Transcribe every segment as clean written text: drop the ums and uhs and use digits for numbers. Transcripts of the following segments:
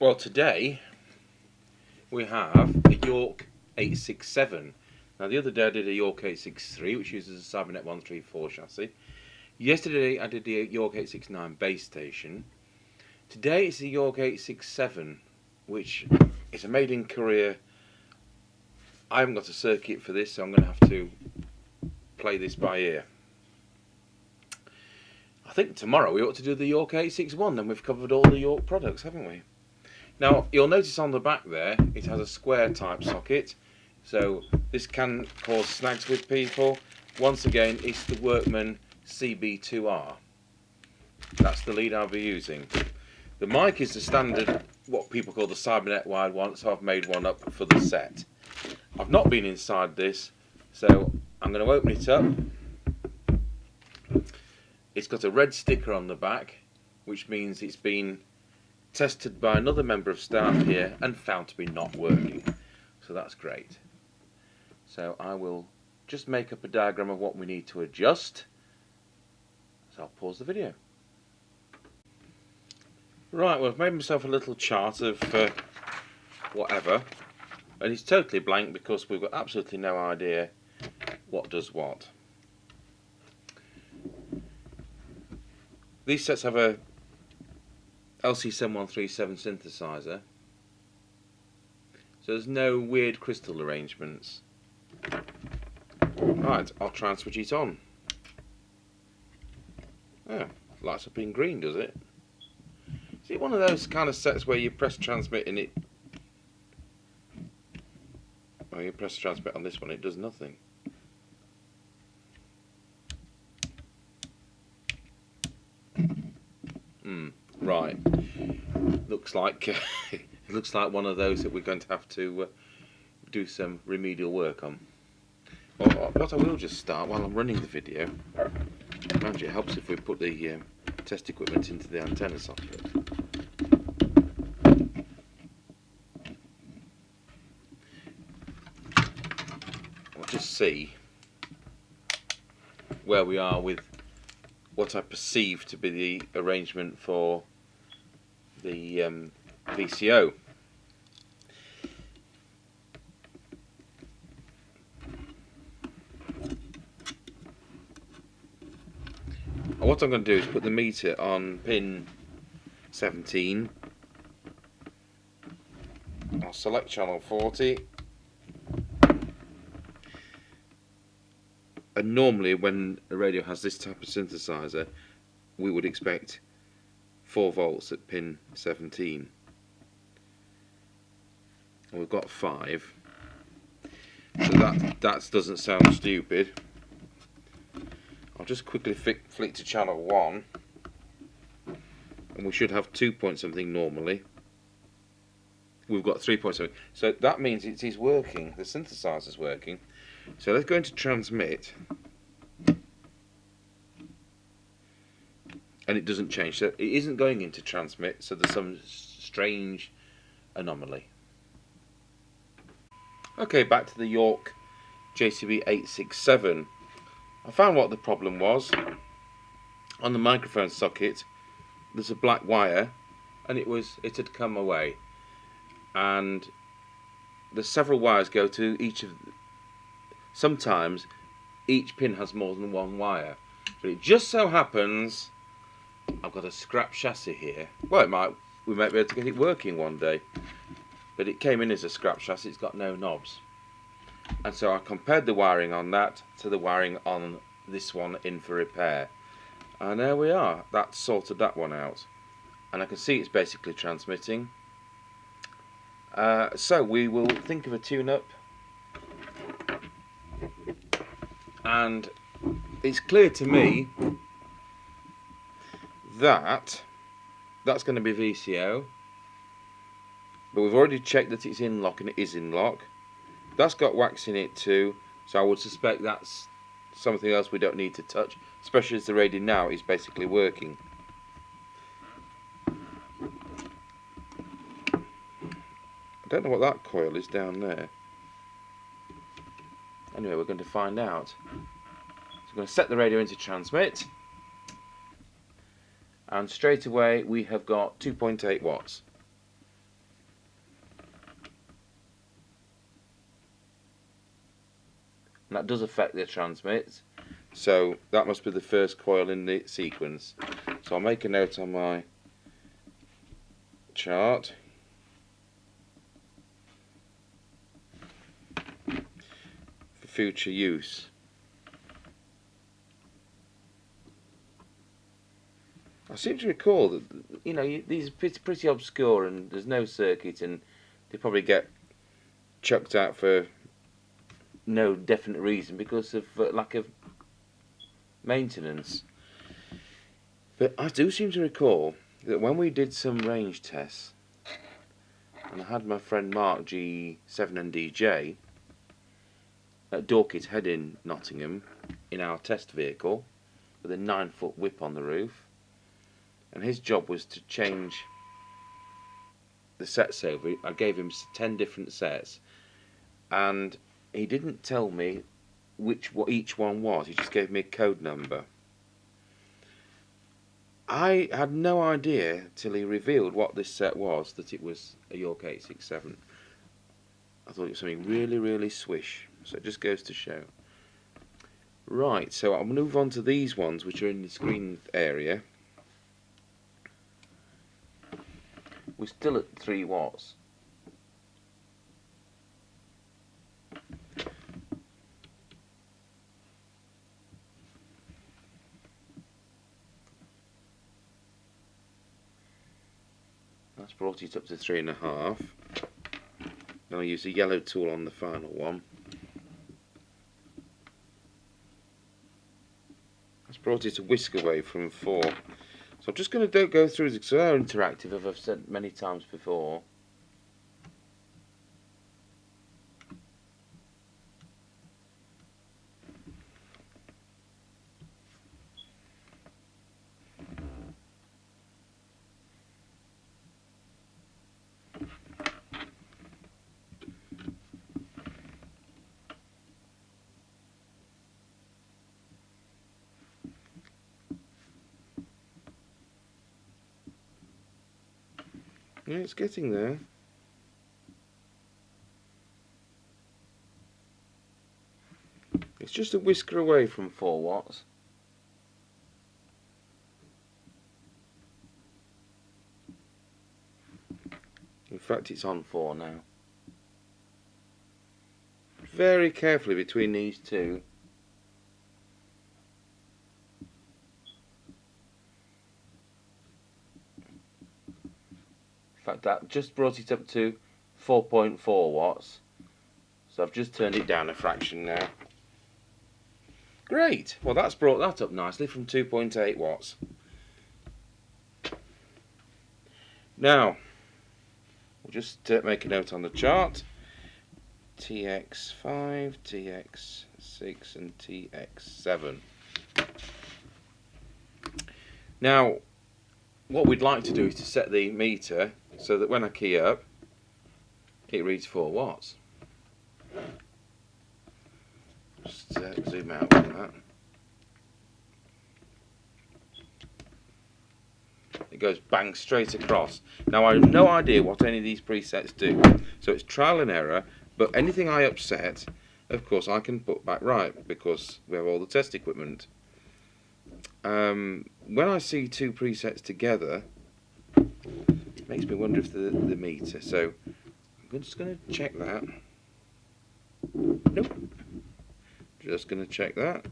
Well, today we have a York 867. Now, the other day I did a York 863, which uses a Cybernet 134 chassis. Yesterday I did the York 869 base station. Today it's the York 867, which is a made in Korea. I haven't got a circuit for this, so I'm going to have to play this by ear. I think tomorrow we ought to do the York 861, then we've covered all the York products, haven't we? Now, you'll notice on the back there, it has a square type socket, so this can cause snags with people. Once again, it's the Workman CB2R. That's the lead I'll be using. The mic is the standard, what people call the Cybernet wired one, so I've made one up for the set. I've not been inside this, so I'm going to open it up. It's got a red sticker on the back, which means it's been tested by another member of staff here and found to be not working. So that's great. So I will just make up a diagram of what we need to adjust. So I'll pause the video. Right, well, I've made myself a little chart of whatever, and it's totally blank because we've got absolutely no idea what does what. These sets have a LC7137 synthesizer, so there's no weird crystal arrangements. Right, I'll try and switch it on. Oh, lights up in green, does it? Is it one of those kind of sets where you press transmit and it... Well, you press transmit on this one, it does nothing. Right. Looks like it looks like one of those that we're going to have to do some remedial work on. Well, what I will just start while I'm running the video. Mind you, it helps if we put the test equipment into the antenna socket. I'll just see where we are with what I perceive to be the arrangement for the VCO. And what I'm going to do is put the meter on pin 17. I'll select channel 40. And normally when a radio has this type of synthesizer, we would expect 4 volts at pin 17. And we've got 5. So that doesn't sound stupid. I'll just quickly flick to channel 1. And we should have 2 point something normally. We've got 3 point something. So that means it is working, the synthesizer's working. So let's go into transmit, and it doesn't change, so it isn't going into transmit, so there's some strange anomaly. Okay, back to the York JCB867. I found what the problem was. On the microphone socket there's a black wire, and it had come away, and there's several wires go to each of sometimes each pin has more than one wire, but it just so happens I've got a scrap chassis here. Well, we might be able to get it working one day, but it came in as a scrap chassis. It's got no knobs, and so I compared the wiring on that to the wiring on this one in for repair, and there we are. That sorted that one out, and I can see it's basically transmitting. So we will think of a tune-up. And it's clear to me that that's going to be VCO, but we've already checked that it's in lock, and it is in lock. That's got wax in it too, so I would suspect that's something else we don't need to touch, especially as the radio now is basically working. I don't know what that coil is down there. Anyway, we're going to find out. So I'm going to set the radio into transmit, and straight away we have got 2.8 watts. and that does affect the transmit. So that must be the first coil in the sequence. So I'll make a note on my chart. For future use. I seem to recall that, you know, these are pretty obscure and there's no circuit, and they probably get chucked out for no definite reason because of lack of maintenance. But I do seem to recall that when we did some range tests, and I had my friend Mark G7NDJ at Dorket Head in Nottingham in our test vehicle with a 9-foot whip on the roof, and his job was to change the sets over. I gave him 10 different sets, and he didn't tell me what each one was. He just gave me a code number. I had no idea till he revealed what this set was, that it was a York 867. I thought it was something really, really swish. So it just goes to show. Right, so I'll move on to these ones which are in the screen area. We're still at 3 watts. That's brought it up to 3.5. Then I'll use the yellow tool on the final one. That's brought it a whisk away from 4. So I'm just going to go through this because they're interactive, as I've said many times before. Yeah, it's getting there. It's just a whisker away from 4 watts. In fact, it's on 4 now. Very carefully between these two. In fact, that just brought it up to 4.4 watts. So I've just turned it down a fraction now. Great! Well, that's brought that up nicely from 2.8 watts. Now, we'll just make a note on the chart. TX5, TX6 and TX7. Now, what we'd like to do is to set the meter so that when I key up, it reads 4 watts. Just zoom out on that. It goes bang straight across. Now I have no idea what any of these presets do, so it's trial and error, but anything I upset, of course I can put back right because we have all the test equipment. When I see 2 presets together, it makes me wonder if the meter, so I'm just going to check that. Nope. Just going to check that.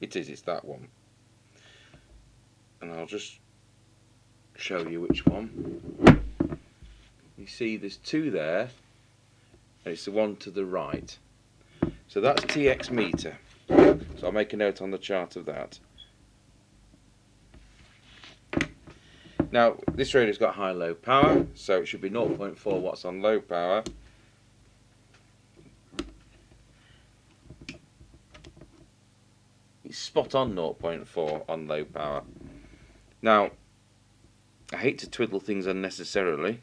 It's that one. And I'll just show you which one. You see there's 2 there, and it's the one to the right. So that's TX meter. So I'll make a note on the chart of that. Now this radio's got high-low power, so it should be 0.4 watts on low power. It's spot on 0.4 on low power. Now, I hate to twiddle things unnecessarily,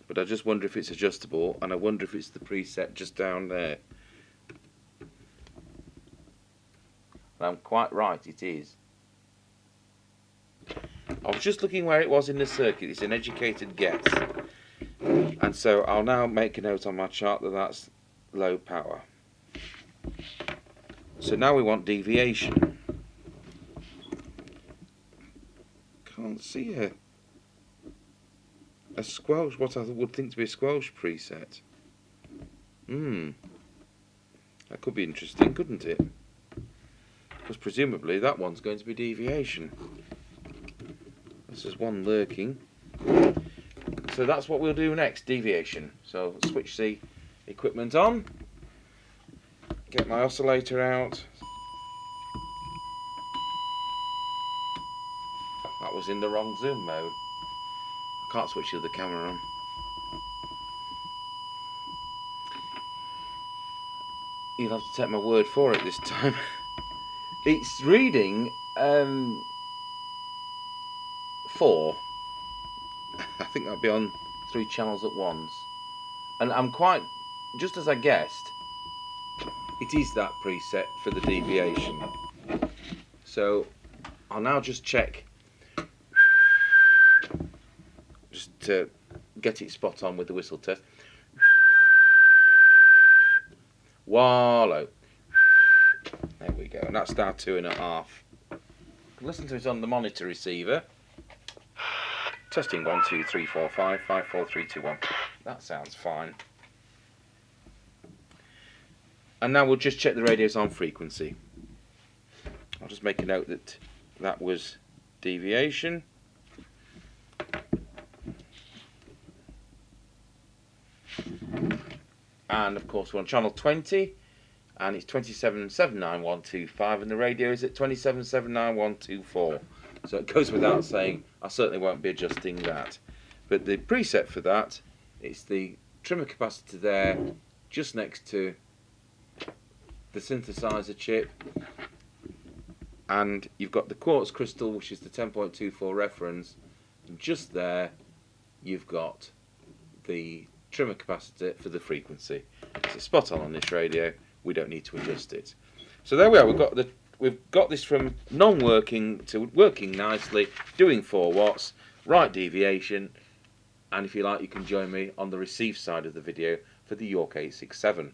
but I just wonder if it's adjustable, and I wonder if it's the preset just down there. And I'm quite right, it is. I was just looking where it was in the circuit. It's an educated guess. And so I'll now make a note on my chart that that's low power. So now we want deviation. Can't see a squelch, what I would think to be a squelch preset. That could be interesting, couldn't it? Because presumably that one's going to be deviation. This is one lurking. So that's what we'll do next, deviation. So switch the equipment on, get my oscillator out. That was in the wrong zoom mode. I can't switch the other camera on. You'll have to take my word for it this time. It's reading 4. I think that'll be on 3 channels at once. And I'm quite, just as I guessed, it is that preset for the deviation. So I'll now just check, just to get it spot on with the whistle test. Wallow. There we go, and that's now 2.5. Listen to it on the monitor receiver. Testing 1 2 3 4 5 5 4 3 2 1. That sounds fine. And now we'll just check the radios on frequency. I'll just make a note that that was deviation. And of course we're on channel 20, and it's 2779125, and the radio is at 2779124. So it goes without saying, I certainly won't be adjusting that. But the preset for that, it's the trimmer capacitor there, just next to the synthesizer chip, and you've got the quartz crystal, which is the 10.24 reference, and just there you've got the trimmer capacitor for the frequency. It's spot on this radio. We don't need to adjust it. So there we are. We've got this from non-working to working nicely, doing 4 watts, right deviation, and if you like, you can join me on the receive side of the video for the York 867.